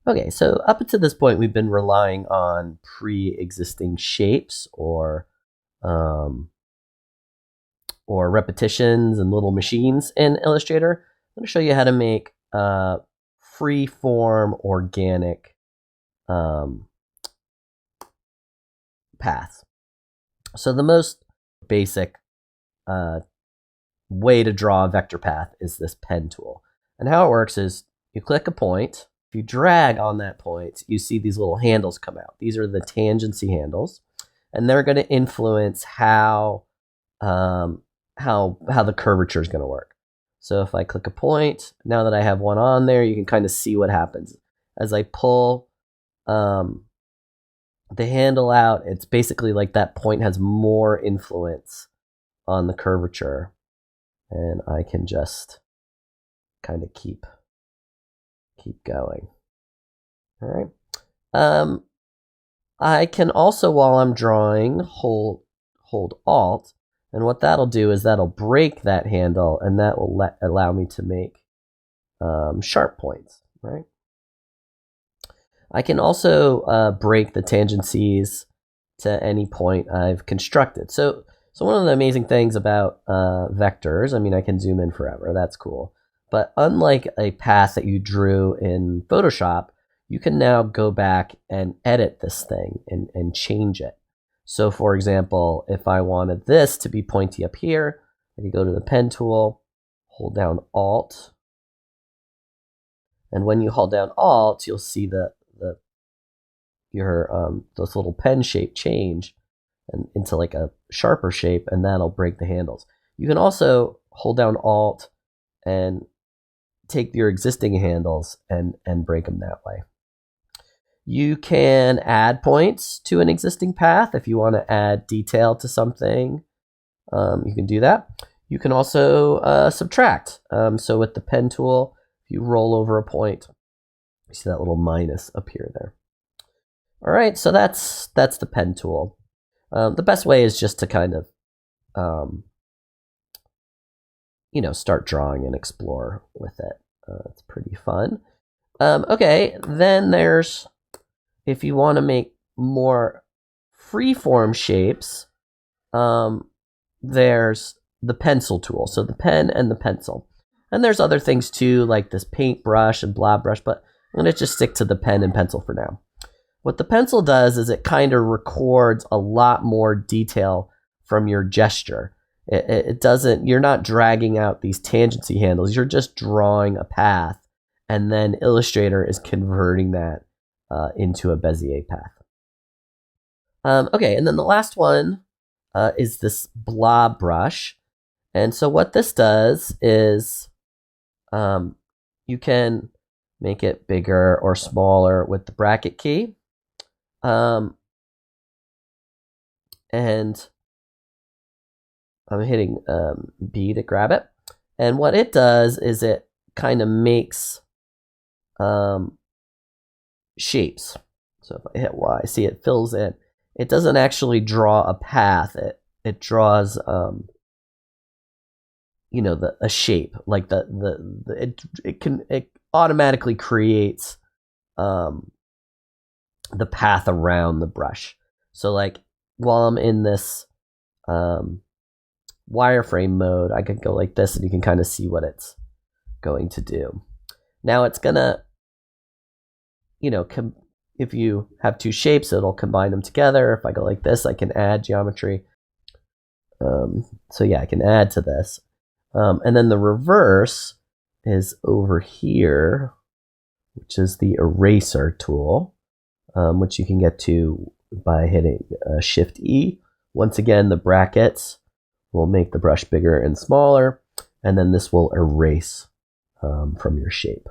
Okay, so up until this point, we've been relying on pre-existing shapes um, or repetitions and little machines in Illustrator. I'm going to show you how to make free-form organic paths. So the most basic way to draw a vector path is this pen tool. And how it works is you click a point. If you drag on that point, you see these little handles come out. These are the tangency handles, and they're going to influence how the curvature is going to work. So if I click a point, now that I have one on there, you can kind of see what happens. As I pull the handle out, it's basically like that point has more influence on the curvature, and I can just kind of keep going. All right. I can also, while I'm drawing, hold Alt, and what that'll do is that'll break that handle, and that will allow me to make sharp points, right? I can also break the tangencies to any point I've constructed. So one of the amazing things about vectors, I mean, I can zoom in forever, that's cool. But unlike a path that you drew in Photoshop, you can now go back and edit this thing and change it. So for example, if I wanted this to be pointy up here, I could go to the pen tool, hold down Alt. And when you hold down Alt, you'll see this little pen shape change and into like a sharper shape, and that'll break the handles. You can also hold down Alt and take your existing handles and break them that way. You can add points to an existing path if you want to add detail to something. You can do that. You can also subtract. So with the pen tool, if you roll over a point, you see that little minus appear there. All right, so that's the pen tool. The best way is just to kind of, start drawing and explore with it. It's pretty fun. Okay, then there's, if you want to make more freeform shapes, there's the pencil tool. So the pen and the pencil. And there's other things too, like this paintbrush and blob brush, but I'm going to just stick to the pen and pencil for now. What the pencil does is it kind of records a lot more detail from your gesture. It doesn't, you're not dragging out these tangency handles, you're just drawing a path, and then Illustrator is converting that into a Bezier path. Okay, and then the last one is this blob brush. And so what this does is you can make it bigger or smaller with the bracket key. And I'm hitting B to grab it. And what it does is it kind of makes shapes. So if I hit Y, see it fills in. It doesn't actually draw a path. It draws a shape, like it automatically creates the path around the brush. So like while I'm in this wireframe mode, I could go like this, and you can kind of see what it's going to do. Now it's gonna, if you have two shapes, it'll combine them together. If I go like this, I can add geometry. So yeah, I can add to this. And then the reverse is over here, which is the eraser tool, which you can get to by hitting Shift E. Once again, the brackets will make the brush bigger and smaller, and then this will erase from your shape.